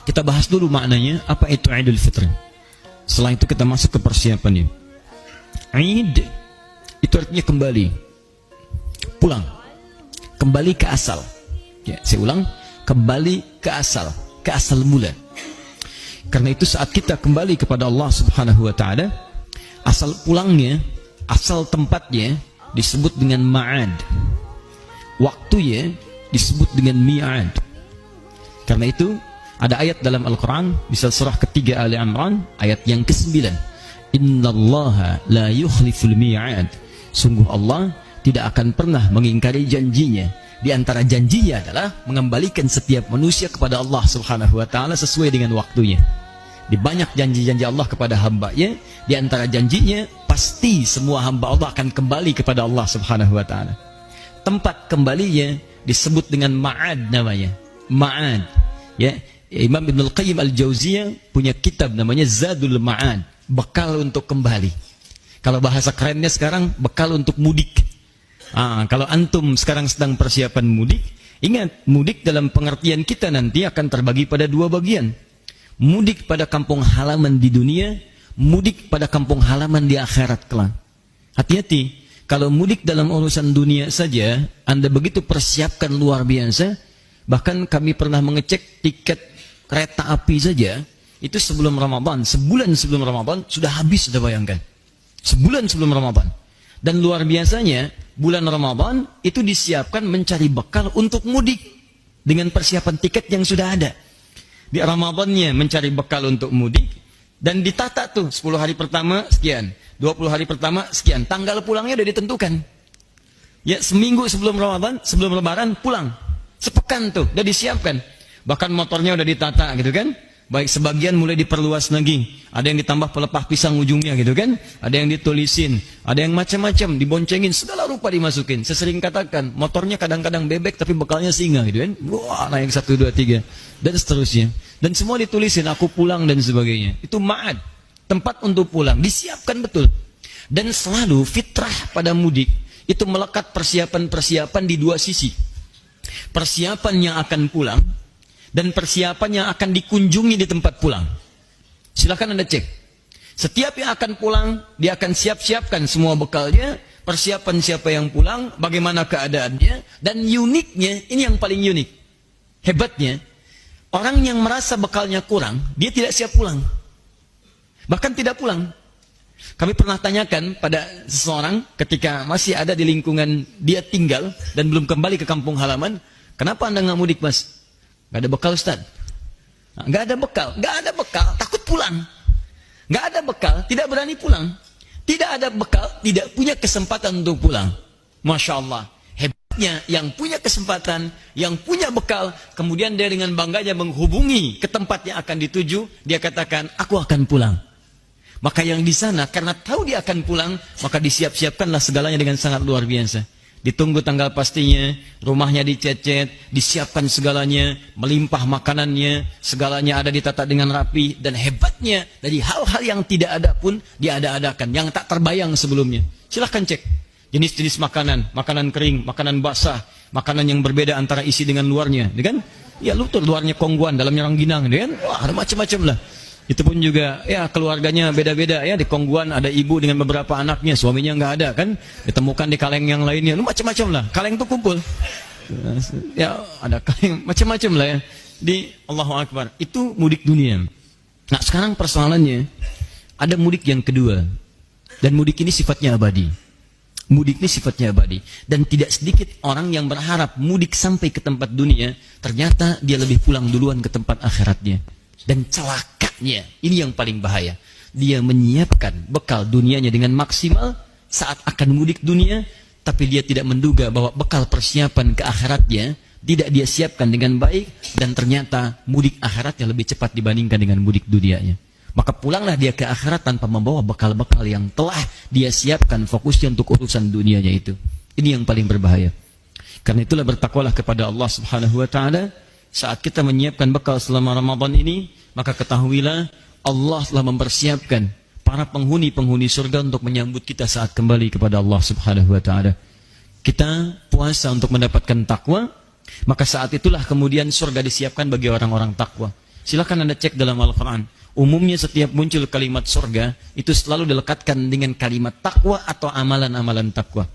Kita bahas dulu maknanya, apa itu Idul Fitri. Setelah itu kita masuk ke persiapannya. Id itu artinya kembali, pulang, kembali ke asal. Ya, saya ulang, kembali ke asal mula. Karena itu saat kita kembali kepada Allah Subhanahu wa taala, asal pulangnya, asal tempatnya disebut dengan ma'ad. Waktunya disebut dengan mi'ad. Karena itu ada ayat dalam Al-Quran di surah ketiga Ali Imran ayat yang ke-9. Innallaha la yukhliful mi'ad. Sungguh Allah tidak akan pernah mengingkari janjinya. Di antara janjinya adalah mengembalikan setiap manusia kepada Allah Subhanahu wa taala sesuai dengan waktunya. Di banyak janji-janji Allah kepada hamba-Nya, di antara janjinya pasti semua hamba Allah akan kembali kepada Allah Subhanahu wa taala. Tempat kembalinya disebut dengan ma'ad namanya. Ma'ad. Ya, Imam Ibnul Qayyim Al-Jauziyah punya kitab namanya Zadul Ma'ad, bekal untuk kembali. Kalau bahasa kerennya sekarang, bekal untuk mudik. Kalau antum sekarang sedang persiapan mudik, ingat, mudik dalam pengertian kita nanti akan terbagi pada dua bagian. Mudik pada kampung halaman di dunia, mudik pada kampung halaman di akhirat kelak. Hati-hati, kalau mudik dalam urusan dunia saja, Anda begitu persiapkan luar biasa, bahkan kami pernah mengecek tiket kereta api saja, itu sebelum Ramadan, sebulan sebelum Ramadan, sudah habis, sudah bayangkan. Sebulan sebelum Ramadan. Dan luar biasanya, bulan Ramadan itu disiapkan mencari bekal untuk mudik dengan persiapan tiket yang sudah ada. Di Ramadannya mencari bekal untuk mudik, dan ditata tuh 10 hari pertama sekian, 20 hari pertama sekian, tanggal pulangnya udah ditentukan. Ya, seminggu sebelum Ramadan, sebelum Lebaran pulang. Sepekan tuh udah disiapkan. Bahkan motornya udah ditata gitu kan. Baik, sebagian mulai diperluas lagi. Ada yang ditambah pelepah pisang ujungnya gitu kan. Ada yang ditulisin, ada yang macam-macam, diboncengin, segala rupa dimasukin. Saya sering katakan, motornya kadang-kadang bebek tapi bekalnya singa gitu kan. Wah, naik 1, 2, 3 dan seterusnya. Dan semua ditulisin, aku pulang dan sebagainya. Itu ma'ad, tempat untuk pulang, disiapkan betul. Dan selalu fitrah pada mudik itu melekat persiapan-persiapan di dua sisi. Persiapan yang akan pulang dan persiapan yang akan dikunjungi di tempat pulang. Silakan Anda cek. Setiap yang akan pulang, dia akan siap-siapkan semua bekalnya, persiapan siapa yang pulang, bagaimana keadaannya, dan uniknya, ini yang paling unik. Hebatnya, orang yang merasa bekalnya kurang, dia tidak siap pulang. Bahkan tidak pulang. Kami pernah tanyakan pada seseorang ketika masih ada di lingkungan dia tinggal dan belum kembali ke kampung halaman, kenapa Anda nggak mudik, Mas? Gak ada bekal, Ustaz. Gak ada bekal, takut pulang. Gak ada bekal, tidak berani pulang. Tidak ada bekal, tidak punya kesempatan untuk pulang. Masya Allah, hebatnya yang punya kesempatan, yang punya bekal, kemudian dia dengan bangganya menghubungi ke tempat yang akan dituju, dia katakan, aku akan pulang. Maka yang di sana, karena tahu dia akan pulang, maka disiap-siapkanlah segalanya dengan sangat luar biasa. Ditunggu tanggal pastinya, rumahnya dicecet, disiapkan segalanya, melimpah makanannya, segalanya ada ditata dengan rapi, dan hebatnya dari hal-hal yang tidak ada pun diada-adakan, yang tak terbayang sebelumnya. Silahkan cek jenis-jenis makanan, makanan kering, makanan basah, makanan yang berbeda antara isi dengan luarnya, kan? Ya lutur, luarnya kongguan, dalamnya rangginang, kan? Wah, ada macam-macam lah. Itu pun juga ya keluarganya beda-beda ya. Di Kongguan ada ibu dengan beberapa anaknya, suaminya nggak ada kan, ditemukan di kaleng yang lainnya, macam-macam lah. Kaleng itu kumpul ya, ada kaleng macam-macam lah ya. Di Allahu Akbar, itu mudik dunia. Nah sekarang persoalannya, ada mudik yang kedua, dan mudik ini sifatnya abadi. Mudik ini sifatnya abadi, dan tidak sedikit orang yang berharap mudik sampai ke tempat dunia, ternyata dia lebih pulang duluan ke tempat akhiratnya. Dan celakanya, ini yang paling bahaya, dia menyiapkan bekal dunianya dengan maksimal saat akan mudik dunia, tapi dia tidak menduga bahwa bekal persiapan ke akhiratnya tidak dia siapkan dengan baik, dan ternyata mudik akhiratnya lebih cepat dibandingkan dengan mudik dunianya. Maka pulanglah dia ke akhirat tanpa membawa bekal-bekal yang telah dia siapkan fokusnya untuk urusan dunianya itu. Ini yang paling berbahaya. Karena itulah bertakwalah kepada Allah Subhanahu wa taala. Saat kita menyiapkan bekal selama Ramadan ini, maka ketahuilah Allah telah mempersiapkan para penghuni-penghuni surga untuk menyambut kita saat kembali kepada Allah Subhanahu wa taala. Kita puasa untuk mendapatkan takwa, maka saat itulah kemudian surga disiapkan bagi orang-orang takwa. Silahkan Anda cek dalam Al-Quran. Umumnya setiap muncul kalimat surga, itu selalu dilekatkan dengan kalimat takwa atau amalan-amalan takwa.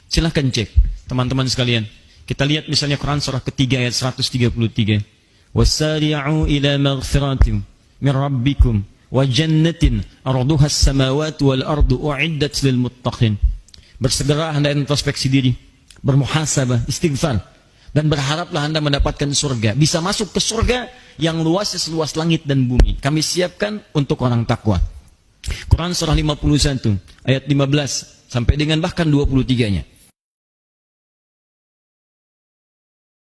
Silahkan cek, teman-teman sekalian. Kita lihat misalnya Quran surah ketiga ayat 133. Wasari'u ila maghfiratim min rabbikum wa jannatin arduha as-samawati wal ardu u'iddat lil muttaqin. Bersegera Anda introspeksi diri, bermuhasabah, istighfar, dan berharaplah Anda mendapatkan surga. Bisa masuk ke surga yang luasnya seluas langit dan bumi. Kami siapkan untuk orang takwa. Quran surah 51 ayat 15 sampai dengan bahkan 23-nya.